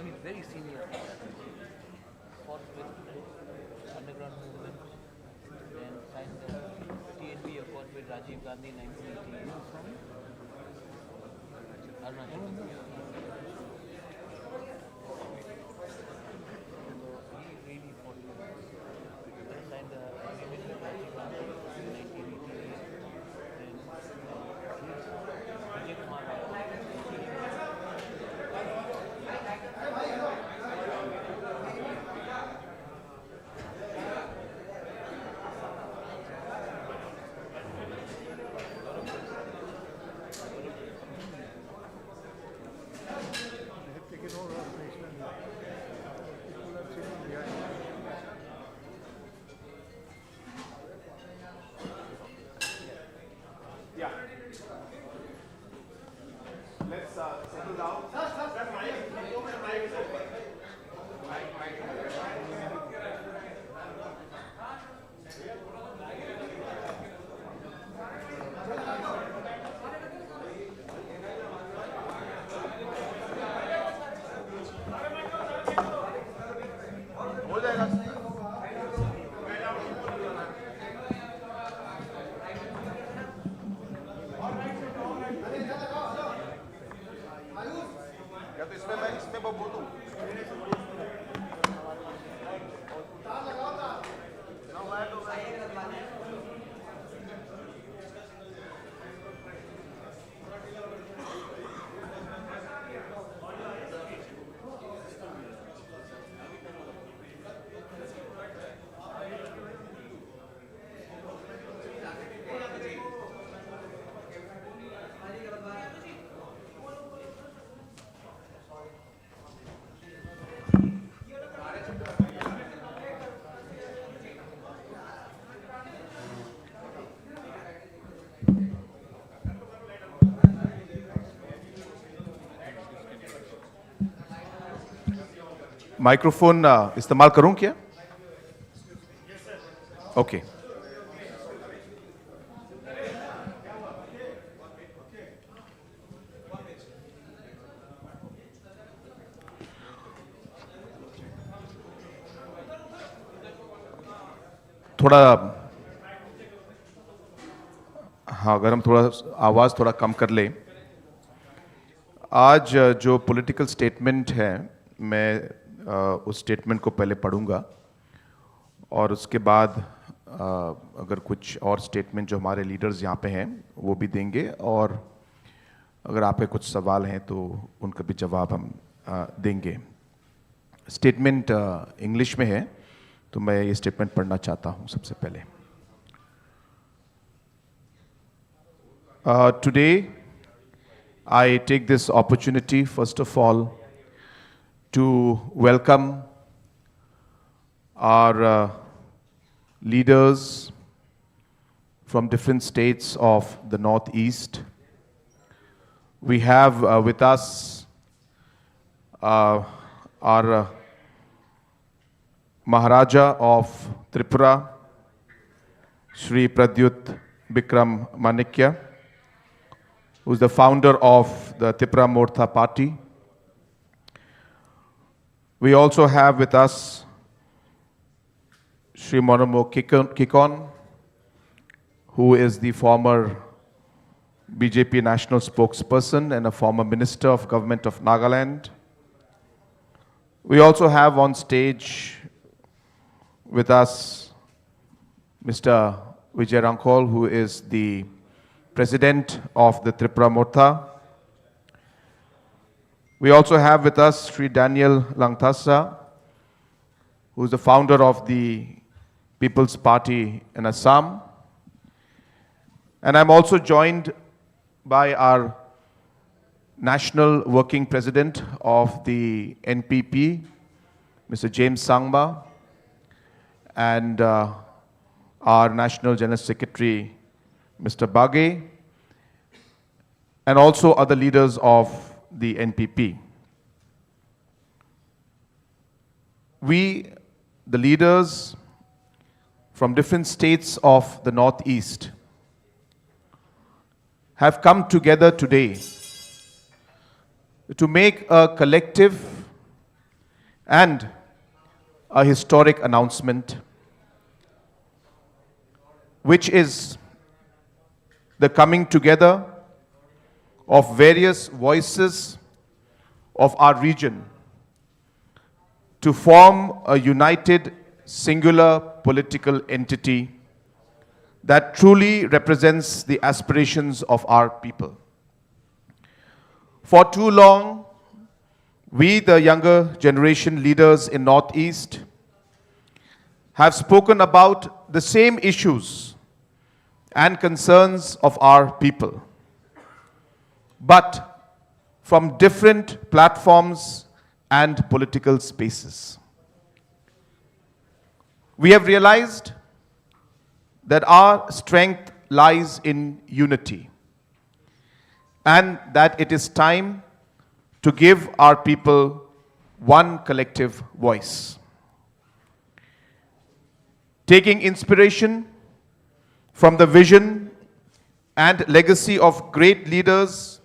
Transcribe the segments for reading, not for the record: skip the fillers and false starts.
He's very senior. Fought with underground movement, then signed the TNP accord with Rajiv Gandhi in 1988. Arunachal. So he really fought with us. Then signed the agreement with Rajiv Gandhi in 1988. Then Pradyot Motha. Yeah. Let's settle down. हो जाएगा. या तो इसमें बोलूं. Microphone इस्तेमाल करूं क्या? Okay. थोड़ा हाँ, अगर हम थोड़ा आवाज़ थोड़ा कम कर लें. आज जो पॉलिटिकल स्टेटमेंट है, मैं उस स्टेटमेंट को पहले पढ़ूंगा और उसके बाद अगर कुछ और स्टेटमेंट जो हमारे लीडर्स यहाँ पे हैं वो भी देंगे, और अगर आपके कुछ सवाल हैं तो उनका भी जवाब हम देंगे. स्टेटमेंट इंग्लिश में है तो मैं ये स्टेटमेंट पढ़ना चाहता हूँ सबसे पहले. Today I take this opportunity first of all to welcome our leaders from different states of the Northeast. We have with us our Maharaja of Tripura, Shri Pradyot Kishor Manikya, who is the founder of the TIPRA Motha party. We also have with us Shri Kikon, who is the former BJP national spokesperson and a former minister of government of Nagaland. We also have on stage with us Mr. Vijay Rankol, who is the president of the TIPRA Motha. We also have with us Sri Daniel Langthasa, who is the founder of the People's Party in Assam. And I'm also joined by our National Working President of the NPP, Mr. James Sangma, and our National General Secretary, Mr. Baghe, and also other leaders of the NPP. We, the leaders from different states of the Northeast, have come together today to make a collective and a historic announcement, which is the coming together of various voices of our region to form a united, singular political entity that truly represents the aspirations of our people. For too long, we, the younger generation leaders in Northeast, have spoken about the same issues and concerns of our people, but from different platforms and political spaces. We have realized that our strength lies in unity, and that it is time to give our people one collective voice. Taking inspiration from the vision and legacy of great leaders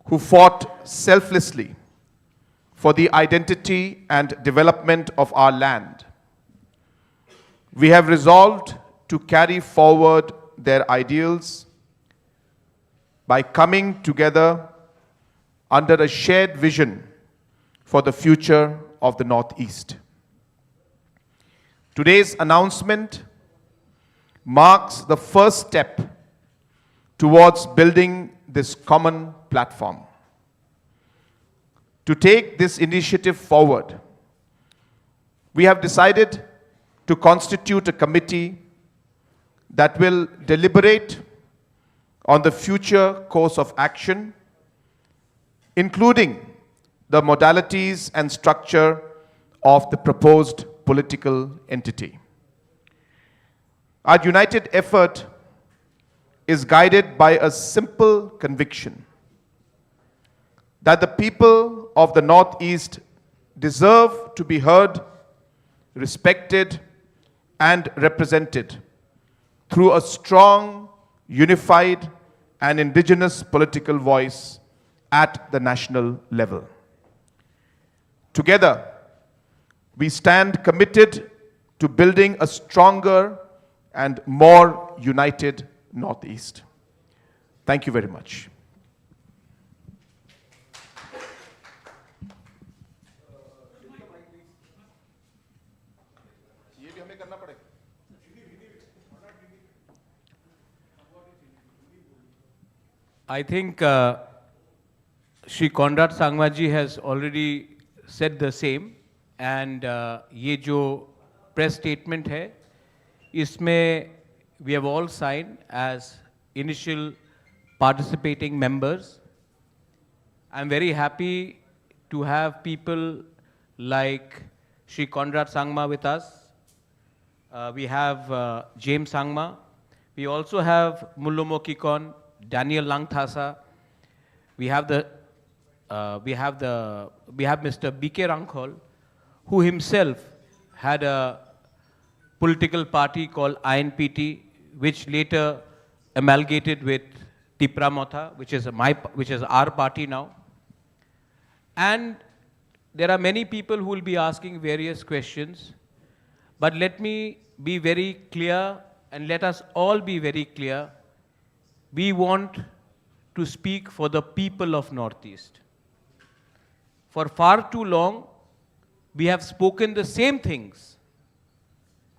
who fought selflessly for the identity and development of our land, we have resolved to carry forward their ideals by coming together under a shared vision for the future of the Northeast. Today's announcement marks the first step towards building this common platform. To take this initiative forward, we have decided to constitute a committee that will deliberate on the future course of action, including the modalities and structure of the proposed political entity. Our united effort is guided by a simple conviction that the people of the Northeast deserve to be heard, respected, and represented through a strong, unified, and indigenous political voice at the national level. Together, we stand committed to building a stronger and more united Northeast. Thank you very much. I think Shri Conrad Sangma ji has already said the same, and ये जो press statement है, इसमें we have all signed as initial participating members. I'm very happy to have people like Shri Conrad Sangma with us. We have James Sangma. We also have Mullo Mokikon, Daniel Langthasa. We have Mr. B.K. Rankhol, who himself had a political party called INPT, which later amalgamated with TIPRA Motha, which is our party now. And there are many people who will be asking various questions, but let me be very clear, and let us all be very clear. We want to speak for the people of Northeast. For far too long, we have spoken the same things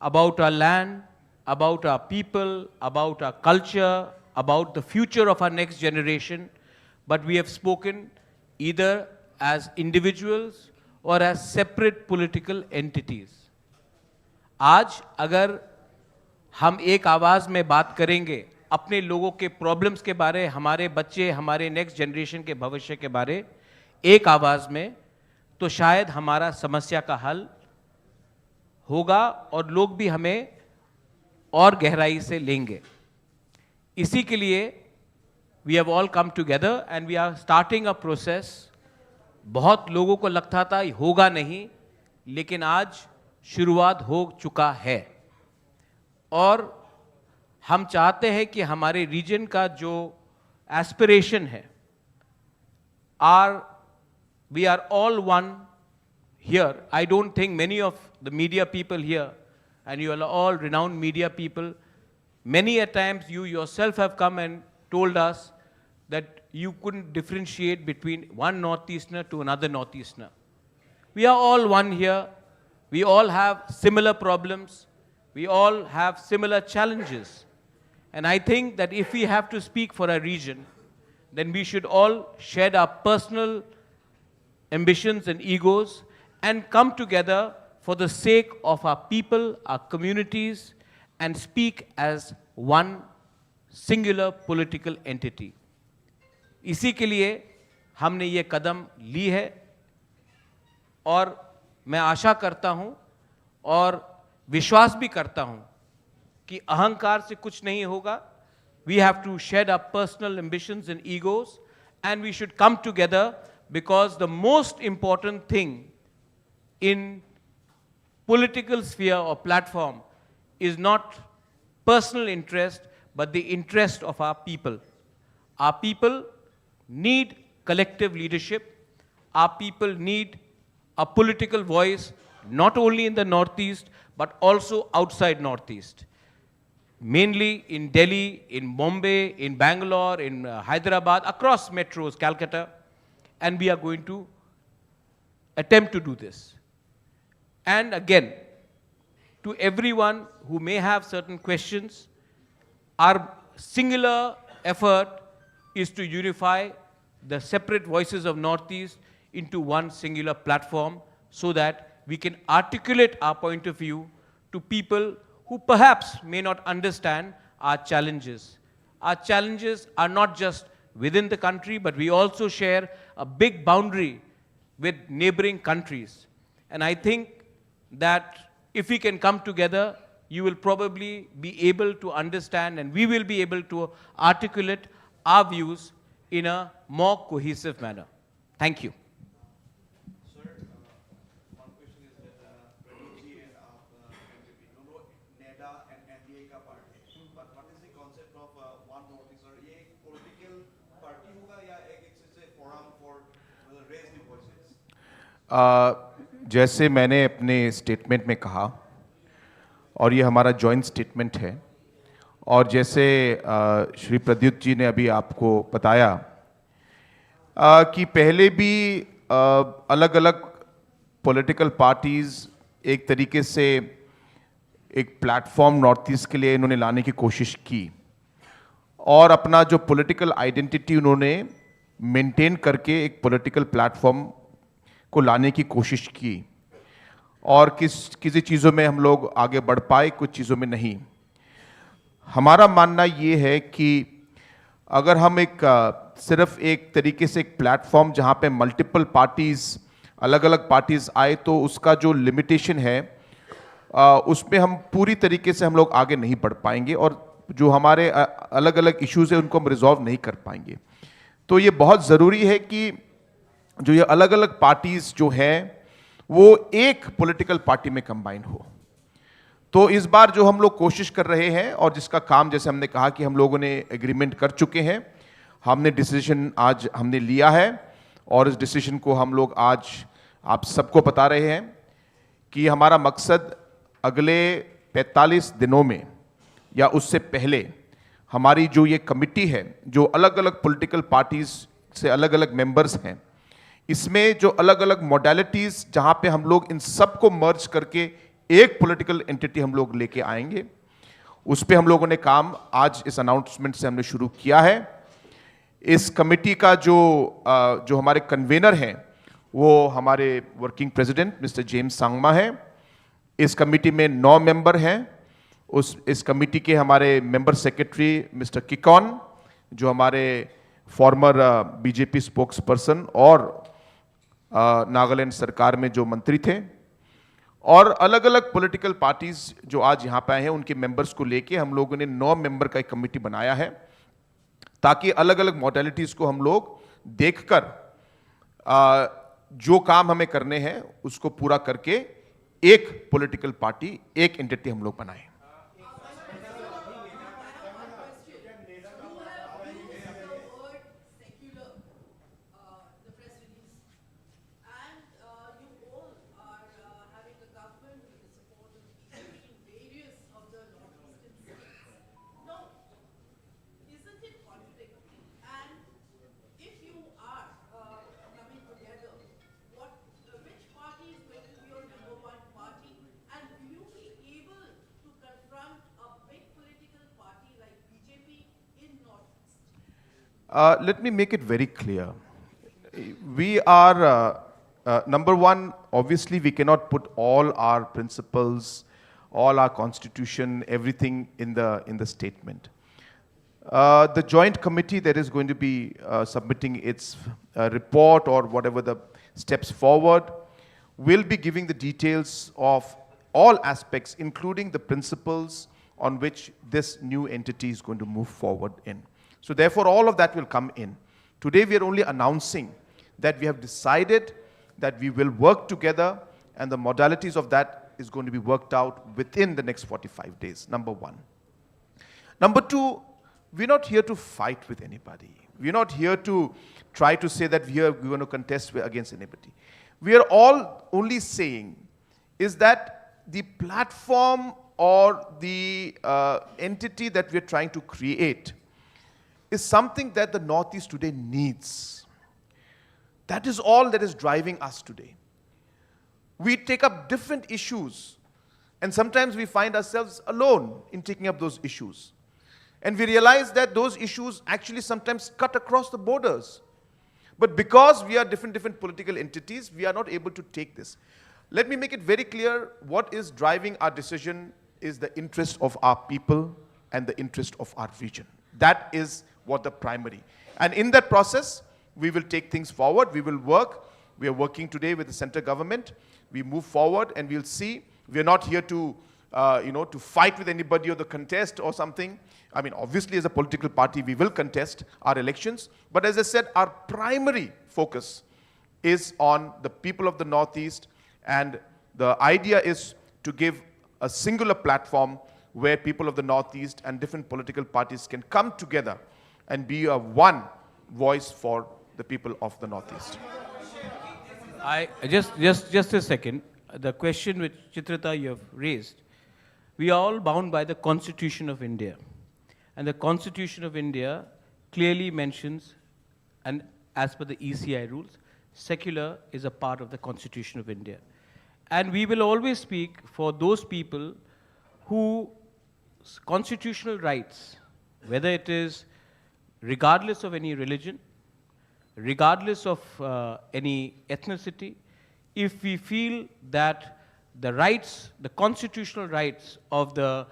about our land, about our people, about our culture, about the future of our next generation, but we have spoken either as individuals or as separate political entities. आज अगर हम एक आवाज़ में बात करेंगे अपने लोगों के प्रॉब्लम्स के बारे, हमारे बच्चे, हमारे नेक्स्ट जनरेशन के भविष्य के बारे एक आवाज़ में, तो शायद हमारा समस्या का हल होगा और लोग भी हमें और गहराई से लेंगे। इसी के लिए we have all come together and we are starting a process. बहुत लोगों को लगता था होगा नहीं, लेकिन आज शुरुआत हो चुका है। और हम चाहते हैं कि हमारे रीजन का जो एस्पिरेशन है, we are all one here. I don't think many of the media people here, and you are all renowned media people, many a times you yourself have come and told us that you couldn't differentiate between one Northeasterner to another Northeasterner. We are all one here. We all have similar problems. We all have similar challenges. And I think that if we have to speak for a region, then we should all shed our personal ambitions and egos and come together for the sake of our people, our communities, and speak as one singular political entity. इसी के लिए हमने ये कदम ली है और मैं आशा करता हूं और विश्वास भी करता हूं कि अहंकार से कुछ नहीं होगा. We have to shed our personal ambitions and egos, and we should come together, because the most important thing in political sphere or platform is not personal interest, but the interest of our people. Our people need collective leadership. Our people need a political voice, not only in the Northeast, but also outside Northeast. Mainly in Delhi, in Bombay, in Bangalore, in Hyderabad, across metros, Calcutta, and we are going to attempt to do this. And again, to everyone who may have certain questions, our singular effort is to unify the separate voices of Northeast into one singular platform, so that we can articulate our point of view to people who perhaps may not understand our challenges. Our challenges are not just within the country, but we also share a big boundary with neighboring countries. And I think that if we can come together, you will probably be able to understand, and we will be able to articulate our views in a more cohesive manner. Thank you. जैसे मैंने अपने statement में कहा, और ये हमारा joint statement है, और जैसे श्री प्रद्युत जी ने अभी आपको बताया कि पहले भी अलग अलग पॉलिटिकल पार्टीज़ एक तरीके से एक प्लेटफॉर्म नॉर्थ ईस्ट के लिए इन्होंने लाने की कोशिश की, और अपना जो पॉलिटिकल आइडेंटिटी उन्होंने मेंटेन करके एक पॉलिटिकल प्लेटफॉर्म को लाने की कोशिश की, और किसी चीज़ों में हम लोग आगे बढ़ पाए, कुछ चीज़ों में नहीं. हमारा मानना ये है कि अगर हम सिर्फ एक तरीके से एक प्लेटफॉर्म जहाँ पे मल्टीपल पार्टीज़, अलग अलग पार्टीज़ आए, तो उसका जो लिमिटेशन है उसमें हम पूरी तरीके से हम लोग आगे नहीं बढ़ पाएंगे, और जो हमारे अलग अलग इश्यूज़ हैं उनको हम रिजॉल्व नहीं कर पाएंगे. तो ये बहुत ज़रूरी है कि जो ये अलग अलग पार्टीज जो हैं वो एक पॉलिटिकल पार्टी में कंबाइन हो. तो इस बार जो हम लोग कोशिश कर रहे हैं, और जिसका काम जैसे हमने कहा कि हम लोगों ने एग्रीमेंट कर चुके हैं, हमने डिसीजन आज हमने लिया है, और इस डिसीजन को हम लोग आज आप सबको बता रहे हैं कि हमारा मकसद अगले 45 दिनों में या उससे पहले हमारी जो ये कमिटी है, जो अलग अलग पॉलिटिकल पार्टीज से अलग अलग मेंबर्स हैं, इसमें जो अलग अलग मॉडलिटीज जहां पे हम लोग इन सबको मर्ज करके एक पॉलिटिकल एंटिटी हम लोग लेके आएंगे, उस पे हम लोगों ने काम आज इस अनाउंसमेंट से हमने शुरू किया है. इस कमिटी का जो हमारे कन्वेनर हैं वो हमारे working president mister James Sangma हैं. इस कमिटी में 9 मेंबर हैं. इस कमिटी के हमारे मेंबर सेक्रेटरी मिस्टर किकॉन, जो हमारे फॉर्मर बीजेपी स्पोक्स पर्सन और नागालैंड सरकार में जो मंत्री थे, और अलग अलग पॉलिटिकल पार्टीज जो आज यहाँ पे आए हैं उनके मेंबर्स को लेके हम लोगों ने 9 मेंबर का एक कमेटी बनाया है, ताकि अलग अलग मॉडलिटीज को हम लोग देखकर जो काम हमें करने हैं उसको पूरा करके एक पॉलिटिकल पार्टी, एक एंटिटी हम लोग बनाएं। Let me make it very clear. We are, number one, obviously we cannot put all our principles, all our constitution, everything in the statement. The joint committee that is going to be submitting its report or whatever the steps forward will be giving the details of all aspects, including the principles on which this new entity is going to move forward in. So therefore, all of that will come in. Today, we are only announcing that we have decided that we will work together, and the modalities of that is going to be worked out within the next 45 days, number one. Number two, we're not here to fight with anybody. We're not here to try to say that we're going to contest against anybody. We are all only saying is that the platform or the entity that we're trying to create is something that the Northeast today needs. That is all that is driving us today. We take up different issues, and sometimes we find ourselves alone in taking up those issues. And we realize that those issues actually sometimes cut across the borders. But because we are different political entities, we are not able to take this. Let me make it very clear, what is driving our decision is the interest of our people and the interest of our region. That is what the primary. And in that process, we will take things forward, we will work. We are working today with the central government. We move forward and we'll see. We are not here to, to fight with anybody or the contest or something. I mean, obviously as a political party, we will contest our elections. But as I said, our primary focus is on the people of the Northeast, and the idea is to give a singular platform where people of the Northeast and different political parties can come together and be a one voice for the people of the Northeast. Just a second. The question which Chitrita you have raised, we are all bound by the Constitution of India. And the Constitution of India clearly mentions, and as per the ECI rules, secular is a part of the Constitution of India. And we will always speak for those people whose constitutional rights, whether it is regardless of any religion, regardless of any ethnicity, if we feel that the rights, the constitutional rights of the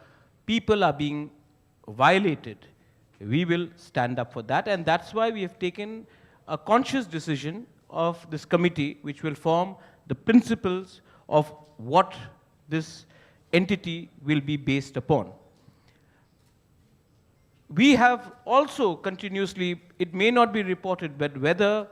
people are being violated, we will stand up for that. And that's why we have taken a conscious decision of this committee, which will form the principles of what this entity will be based upon. We have also continuously, it may not be reported, but whether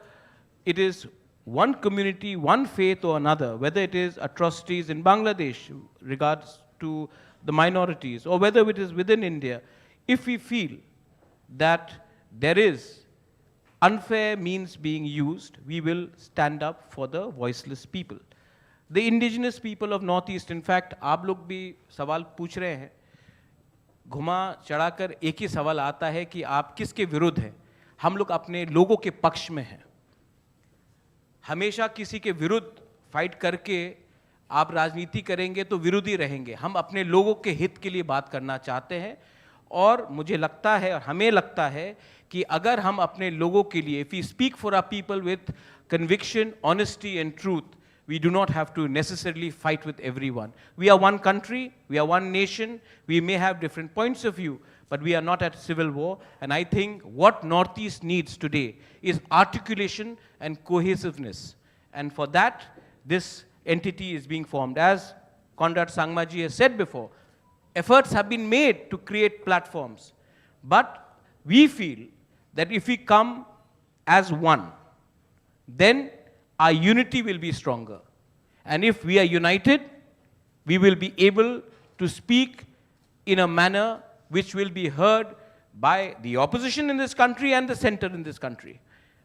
it is one community, one faith or another, whether it is atrocities in Bangladesh regards to the minorities, or whether it is within India, if we feel that there is unfair means being used, we will stand up for the voiceless people. The indigenous people of Northeast, in fact, आप लोग भी सवाल पूछ रहे हैं, घुमा चढ़ाकर एक ही सवाल आता है कि आप किसके विरुद्ध हैं? हम लोग अपने लोगों के पक्ष में हैं। हमेशा किसी के विरुद्ध फाइट करके आप राजनीति करेंगे तो विरोधी रहेंगे। हम अपने लोगों के हित के लिए बात करना चाहते हैं, और मुझे लगता है और हमें लगता है कि अगर हम अपने लोगों के लिए, if we speak for our people with conviction, honesty and truth, we do not have to necessarily fight with everyone. We are one country, we are one nation, we may have different points of view, but we are not at civil war. And I think what Northeast needs today is articulation and cohesiveness. And for that, this entity is being formed. As Conrad Sangma ji has said before, efforts have been made to create platforms. But we feel that if we come as one, then our unity will be stronger. And if we are united, we will be able to speak in a manner which will be heard by the opposition in this country and the center in this country.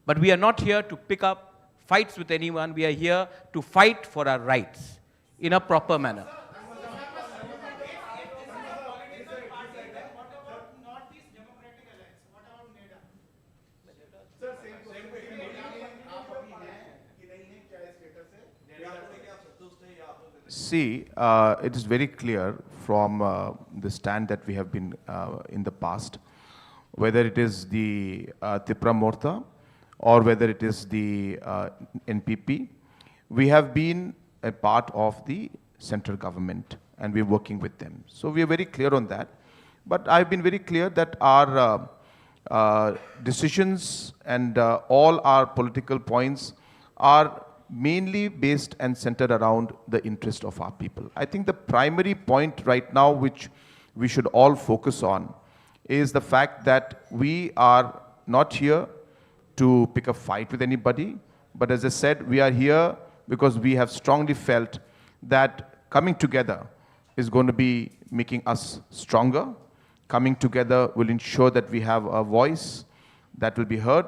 But we are not here to pick up fights with anyone. We are here to fight for our rights in a proper manner. See, it is very clear from the stand that we have been in the past, whether it is the TIPRA Motha or whether it is the NPP, we have been a part of the central government and we're working with them. So we are very clear on that. But I've been very clear that our decisions and all our political points are mainly based and centered around the interest of our people. I think the primary point right now which we should all focus on is the fact that we are not here to pick a fight with anybody, but as I said, we are here because we have strongly felt that coming together is going to be making us stronger. Coming together will ensure that we have a voice that will be heard.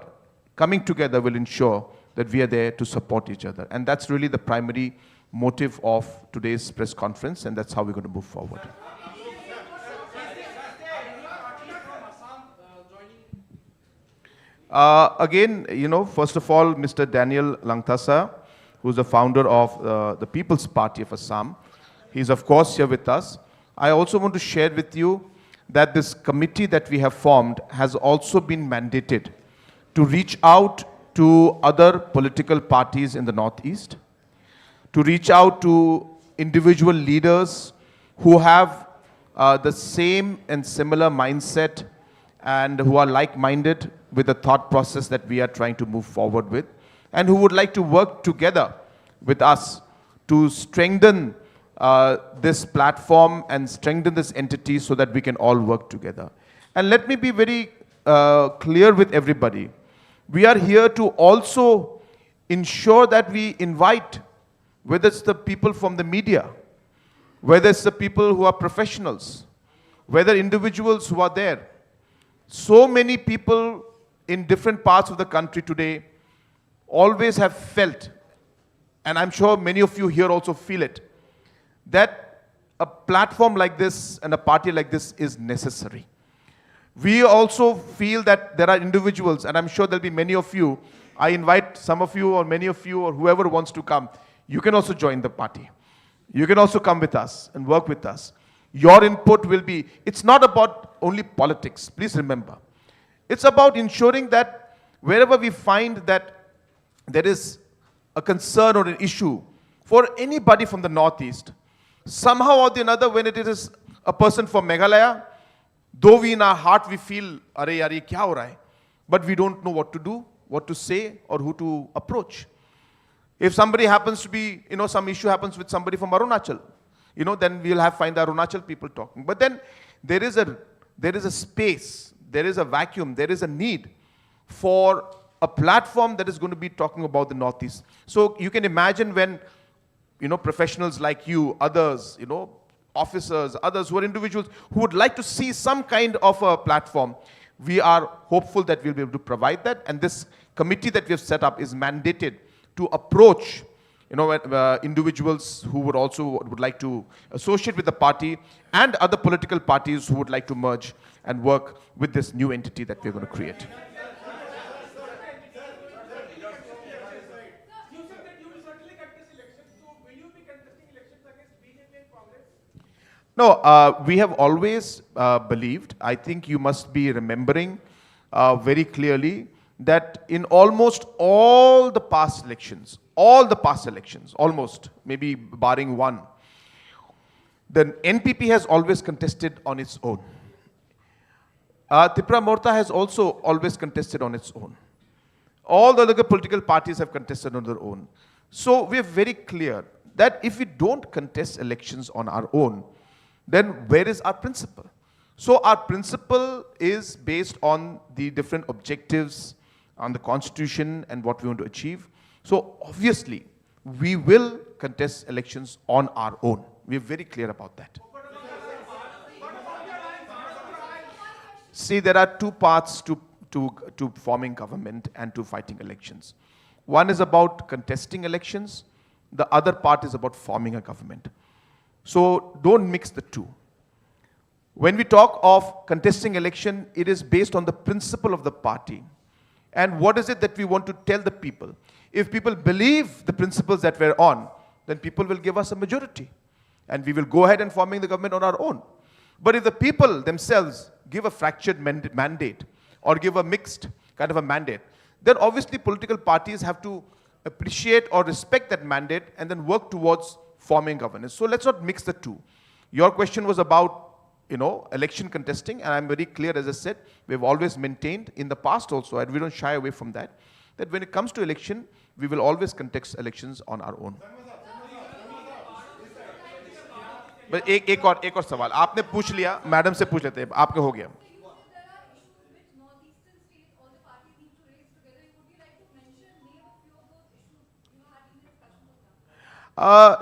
Coming together will ensure that we are there to support each other. And that's really the primary motive of today's press conference, and that's how we're going to move forward. Again, you know, first of all, Mr. Daniel Langthasa, who's the founder of the People's Party of Assam, he's of course here with us. I also want to share with you that this committee that we have formed has also been mandated to reach out to other political parties in the Northeast, to reach out to individual leaders who have the same and similar mindset and who are like-minded with the thought process that we are trying to move forward with, and who would like to work together with us to strengthen this platform and strengthen this entity so that we can all work together. And let me be very clear with everybody. We are here to also ensure that we invite, whether it's the people from the media, whether it's the people who are professionals, whether individuals who are there. So many people in different parts of the country today always have felt, and I'm sure many of you here also feel it, that a platform like this and a party like this is necessary. We also feel that there are individuals, and I'm sure there'll be many of you. I invite some of you or many of you or whoever wants to come. You can also join the party. You can also come with us and work with us. Your input will be, it's not about only politics, please remember. It's about ensuring that wherever we find that there is a concern or an issue for anybody from the Northeast, somehow or the another, when it is a person from Meghalaya, though we in our heart we feel, "Arey yaar, ye kya ho raha hai?" but we don't know what to do, what to say, or who to approach. If somebody happens to be, you know, some issue happens with somebody from Arunachal, you know, then we'll have find the Arunachal people talking. But then there is a space, there is a vacuum, there is a need for a platform that is going to be talking about the Northeast. So you can imagine when, you know, professionals like you, others, you know, officers, others who are individuals who would like to see some kind of a platform, we are hopeful that we'll be able to provide that. And this committee that we have set up is mandated to approach, you know, individuals who would like to associate with the party and other political parties who would like to merge and work with this new entity that we're going to create. No, we have always believed, I think you must be remembering very clearly, that in almost all the past elections, almost, maybe barring one, the NPP has always contested on its own. TIPRA Motha has also always contested on its own. All the other political parties have contested on their own. So we are very clear that if we don't contest elections on our own, then where is our principle? So our principle is based on the different objectives, on the constitution and what we want to achieve. So obviously, we will contest elections on our own. We are very clear about that. See, there are two parts to forming government and to fighting elections. One is about contesting elections. The other part is about forming a government. So don't mix the two. When we talk of contesting election, it is based on the principle of the party. And what is it that we want to tell the people? If people believe the principles that we're on, then people will give us a majority. And we will go ahead and forming the government on our own. But if the people themselves give a fractured mandate or give a mixed kind of a mandate, then obviously political parties have to appreciate or respect that mandate and then work towards forming governance. So let's not mix the two. Your question was about, election contesting, and I'm very clear, as I said, we've always maintained in the past also, and we don't shy away from that, that when it comes to election, we will always contest elections on our own. But एक और सवाल आपने पूछ लिया, madam से पूछ लेते हैं, आपके हो गया.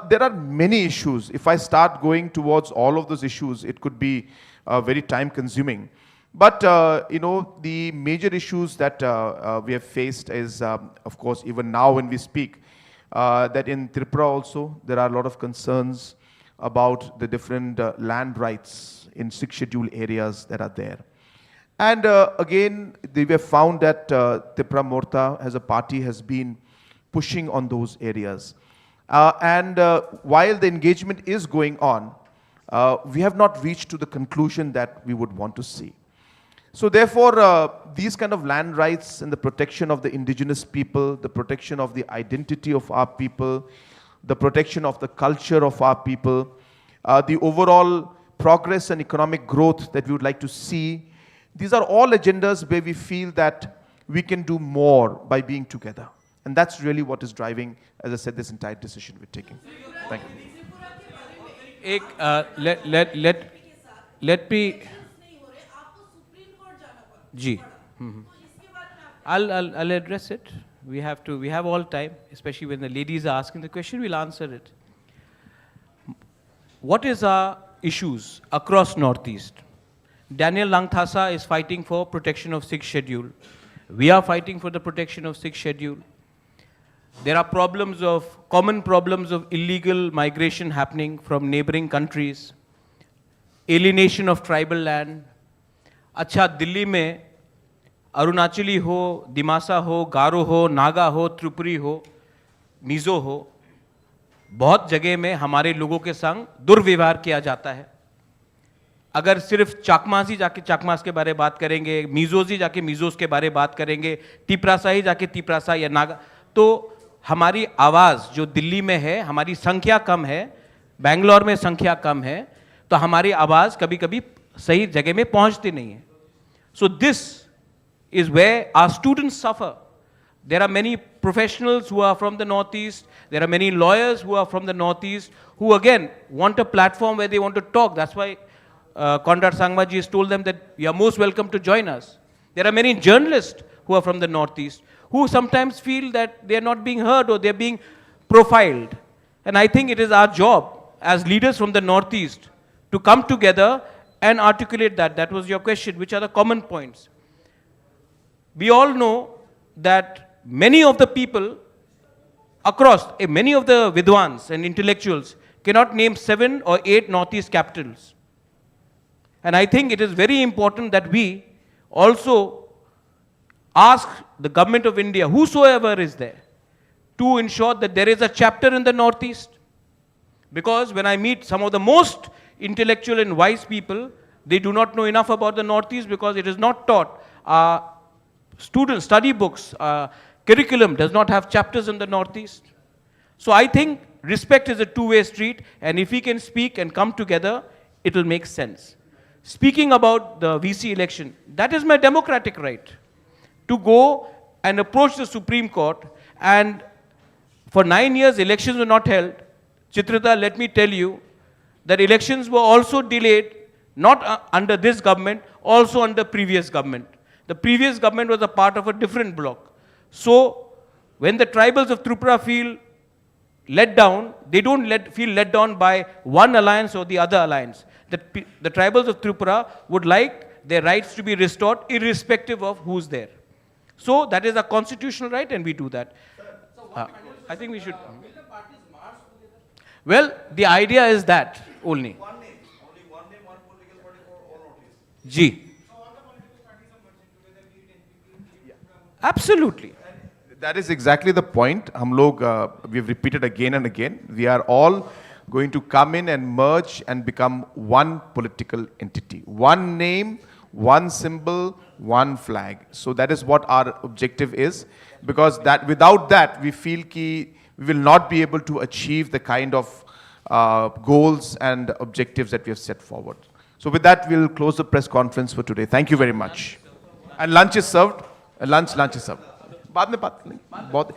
There are many issues. If I start going towards all of those issues, it could be very time consuming. But, the major issues that we have faced is, of course, even now when we speak, that in Tripura also, there are a lot of concerns about the different land rights in 6 scheduled areas that are there. And again, we have found that TIPRA Motha as a party has been pushing on those areas. And while the engagement is going on, we have not reached to the conclusion that we would want to see. So therefore, these kind of land rights and the protection of the indigenous people, the protection of the identity of our people, the protection of the culture of our people, the overall progress and economic growth that we would like to see, these are all agendas where we feel that we can do more by being together. And that's really what is driving, as I said, this entire decision we're taking. Thank you. Let me. Ji. I'll address it. We have all time, especially when the ladies are asking the question, we'll answer it. What is our issues across Northeast? Daniel Langthasa is fighting for protection of 6th schedule. We are fighting for the protection of 6th schedule. There are common problems of illegal migration happening from neighboring countries, alienation of tribal land. अच्छा दिल्ली में अरुणाचली हो, दिमासा हो, गारो हो, नागा हो, त्रिपुरी हो, मिजो हो, बहुत जगह में हमारे लोगों के संग दुर्व्यवहार किया जाता है. अगर सिर्फ चाकमासी जाके चाकमास के बारे बात करेंगे, मिजोजी जाके मिजोस के बारे बात करेंगे, तिपरासाई जाके तिपरासा या नागा, तो हमारी आवाज़ जो दिल्ली में है, हमारी संख्या कम है, बेंगलोर में संख्या कम है, तो हमारी आवाज़ कभी कभी सही जगह में पहुंचती नहीं है. So this is where our students suffer. There are many professionals who are from the Northeast. There are many lawyers who are from the Northeast who again want a platform where they want to talk. That's why Conrad Sangma ji has told them that you are most welcome to join us. There are many journalists who are from the Northeast who sometimes feel that they are not being heard or they are being profiled. And I think it is our job as leaders from the Northeast to come together and articulate that. That was your question. Which are the common points? We all know that many of the people across, many of the Vidwans and intellectuals cannot name 7 or 8 Northeast capitals. And I think it is very important that we also ask the government of India, whosoever is there, to ensure that there is a chapter in the Northeast. Because when I meet some of the most intellectual and wise people, they do not know enough about the Northeast because it is not taught. Students, study books, curriculum does not have chapters in the Northeast. So I think respect is a two-way street, and if we can speak and come together, it will make sense. Speaking about the VC election, that is my democratic right to go and approach the Supreme Court, and for 9 years elections were not held. Chitrita, let me tell you that elections were also delayed, not under this government, also under previous government. The previous government was a part of a different bloc. So, when the tribals of Tripura feel let down, they don't feel let down by one alliance or the other alliance. The tribals of Tripura would like their rights to be restored irrespective of who's there. So, that is a constitutional right and we do that. I think we should... Well, the idea is that only. One name, only one name, one political party for all notice. G. Absolutely. That is exactly the point. We've repeated again and again. We are all going to come in and merge and become one political entity. One name, one symbol, one flag. So that is what our objective is. Because that without that, we feel we will not be able to achieve the kind of goals and objectives that we have set forward. So with that, we'll close the press conference for today. Thank you very much. And lunch is served. Lunch is served. बाद में बात करेंगे बहुत